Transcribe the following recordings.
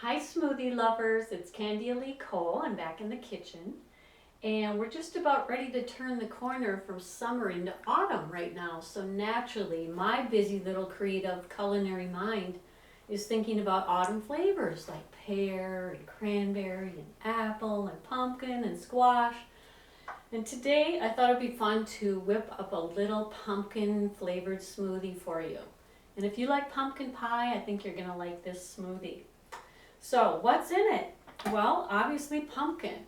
Hi smoothie lovers, it's Candy Lee Cole. I'm back in the kitchen and we're just about ready to turn the corner from summer into autumn right now. So naturally, my busy little creative culinary mind is thinking about autumn flavors like pear and cranberry and apple and pumpkin and squash. And today I thought it'd be fun to whip up a little pumpkin flavored smoothie for you. And if you like pumpkin pie, I think you're gonna like this smoothie. So what's in it? Well, obviously pumpkin.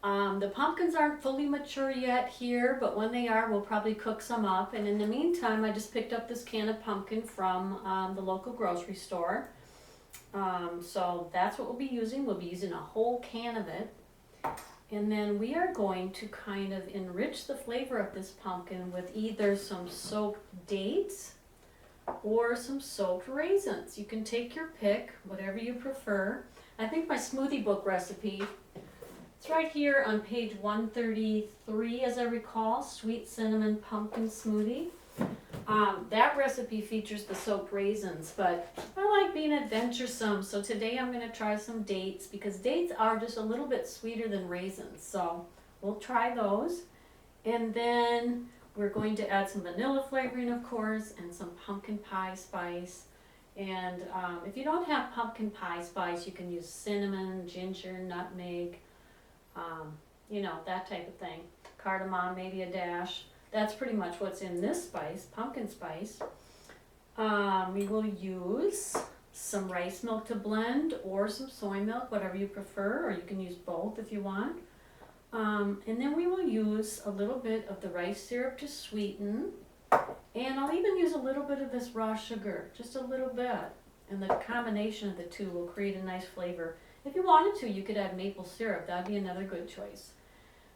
The pumpkins aren't fully mature yet here, but when they are, we'll probably cook some up. And in the meantime, I just picked up this can of pumpkin from the local grocery store. So that's what we'll be using. We'll be using a whole can of it. And then we are going to kind of enrich the flavor of this pumpkin with either some soaked dates or some soaked raisins. You can take your pick, whatever you prefer. I think my smoothie book recipe, it's right here on page 133 as I recall, Sweet Cinnamon Pumpkin Smoothie. That recipe features the soaked raisins, but I like being adventuresome, so today I'm going to try some dates because dates are just a little bit sweeter than raisins, so we'll try those. And then we're going to add some vanilla flavoring, of course, and some pumpkin pie spice. And if you don't have pumpkin pie spice, you can use cinnamon, ginger, nutmeg, you know, that type of thing. Cardamom, maybe a dash. That's pretty much what's in this spice, pumpkin spice. We will use some rice milk to blend or some soy milk, whatever you prefer, or you can use both if you want. And then we will use a little bit of the rice syrup to sweeten, and I'll even use a little bit of this raw sugar, just a little bit, and the combination of the two will create a nice flavor. If you wanted to, you could add maple syrup. That'd be another good choice.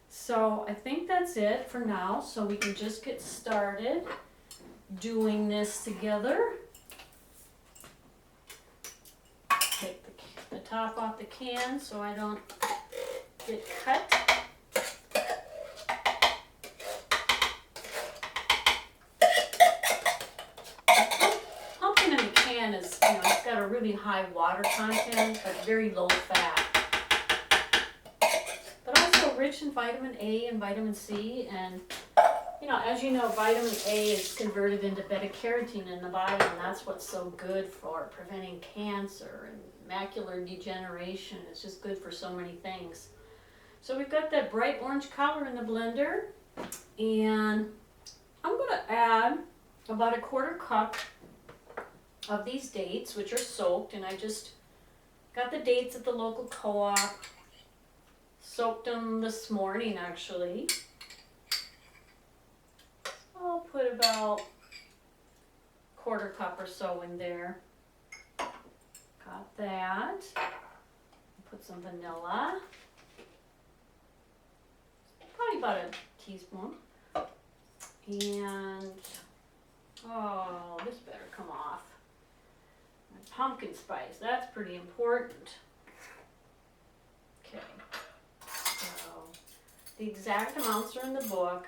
So I think that's it for now, so we can just get started doing this together. Take the top off the can so I don't get cut. Pumpkin in the can is, you know, it's got a really high water content, but very low fat. But also rich in vitamin A and vitamin C, and you know, as you know, vitamin A is converted into beta-carotene in the body, and that's what's so good for preventing cancer and macular degeneration. It's just good for so many things. So we've got that bright orange color in the blender, and I'm going to add about a quarter cup of these dates, which are soaked, and I just got the dates at the local co-op. Soaked them this morning, actually. I'll put about a quarter cup or so in there. Got that. Put some vanilla. Probably about a teaspoon. And, oh, this better come off. My pumpkin spice, that's pretty important. Okay. So, the exact amounts are in the book.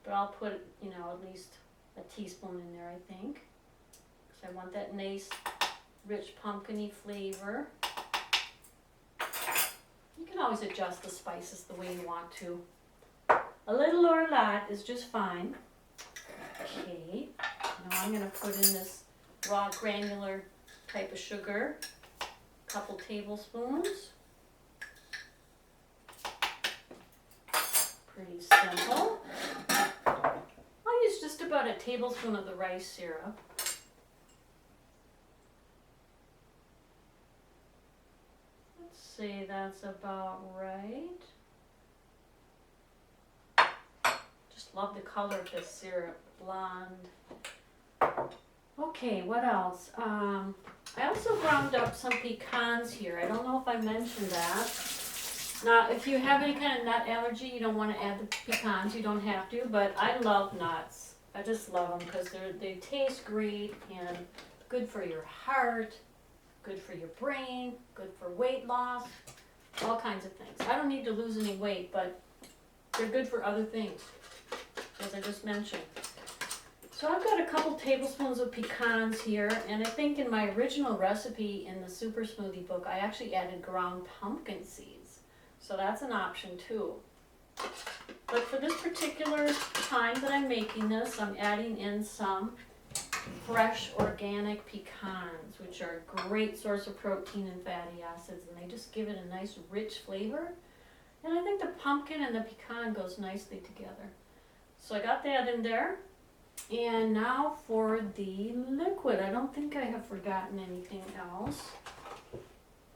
But I'll put, you know, at least a teaspoon in there, I think. Because I want that nice, rich, pumpkin-y flavor. You can always adjust the spices the way you want to. A little or a lot is just fine. Okay, now I'm going to put in this raw granular type of sugar. A couple tablespoons. Pretty simple. I'll use just about a tablespoon of the rice syrup. Let's see, that's about right. Just love the color of this syrup, blonde. Okay, what else? I also ground up some pecans here. I don't know if I mentioned that. Now, if you have any kind of nut allergy, you don't want to add the pecans, you don't have to, but I love nuts. I just love them because they taste great and good for your heart, good for your brain, good for weight loss, all kinds of things. I don't need to lose any weight, but they're good for other things, as I just mentioned. So I've got a couple tablespoons of pecans here, and I think in my original recipe in the Super Smoothie book, I actually added ground pumpkin seeds. So that's an option too. But for this particular time that I'm making this, I'm adding in some fresh organic pecans, which are a great source of protein and fatty acids, and they just give it a nice rich flavor. And I think the pumpkin and the pecan goes nicely together. So I got that in there. And now for the liquid. I don't think I have forgotten anything else.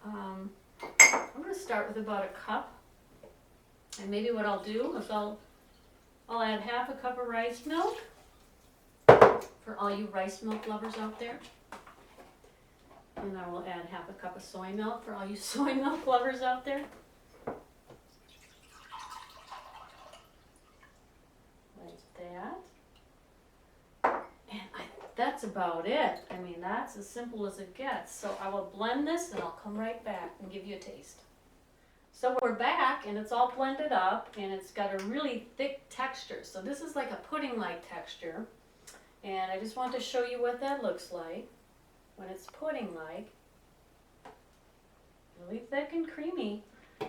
I'm going to start with about a cup. And maybe what I'll do is I'll add half a cup of rice milk for all you rice milk lovers out there. And I will add half a cup of soy milk for all you soy milk lovers out there. Like that. That's about it. I mean, that's as simple as it gets. So I will blend this and I'll come right back and give you a taste. So we're back and it's all blended up and it's got a really thick texture. So this is like a pudding-like texture. And I just want to show you what that looks like when it's pudding-like. Really thick and creamy.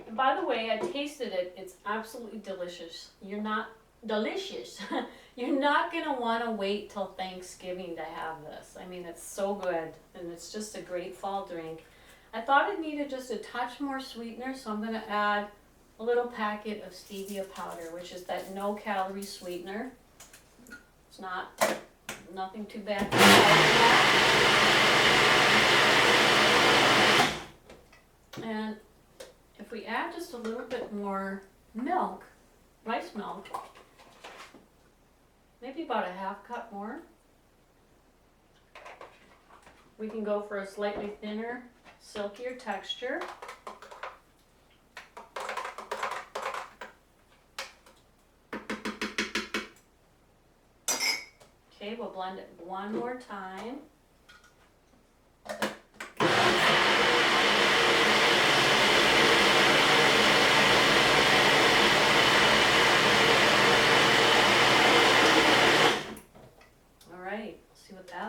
And by the way, I tasted it. It's absolutely delicious. You're not going to want to wait till Thanksgiving to have this. I mean, it's so good, and it's just a great fall drink. I thought it needed just a touch more sweetener, so I'm going to add a little packet of stevia powder, which is that no-calorie sweetener. It's nothing too bad. And if we add just a little bit more milk, rice milk, maybe about a half cup more. We can go for a slightly thinner, silkier texture. Okay, we'll blend it one more time.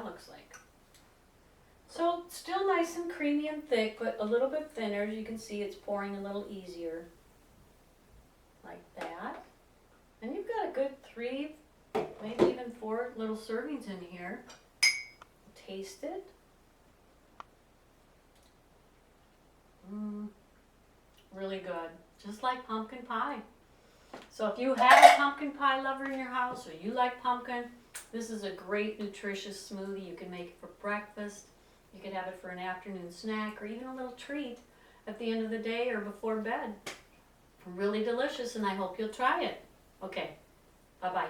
Looks like. So still nice and creamy and thick, but a little bit thinner. As you can see, it's pouring a little easier. Like that. And you've got a good 3, maybe even 4 little servings in here. Taste it. Really good. Just like pumpkin pie. So if you have a pumpkin pie lover in your house or you like pumpkin, this is a great nutritious smoothie. You can make it for breakfast. You can have it for an afternoon snack or even a little treat at the end of the day or before bed. Really delicious, and I hope you'll try it. Okay, bye-bye.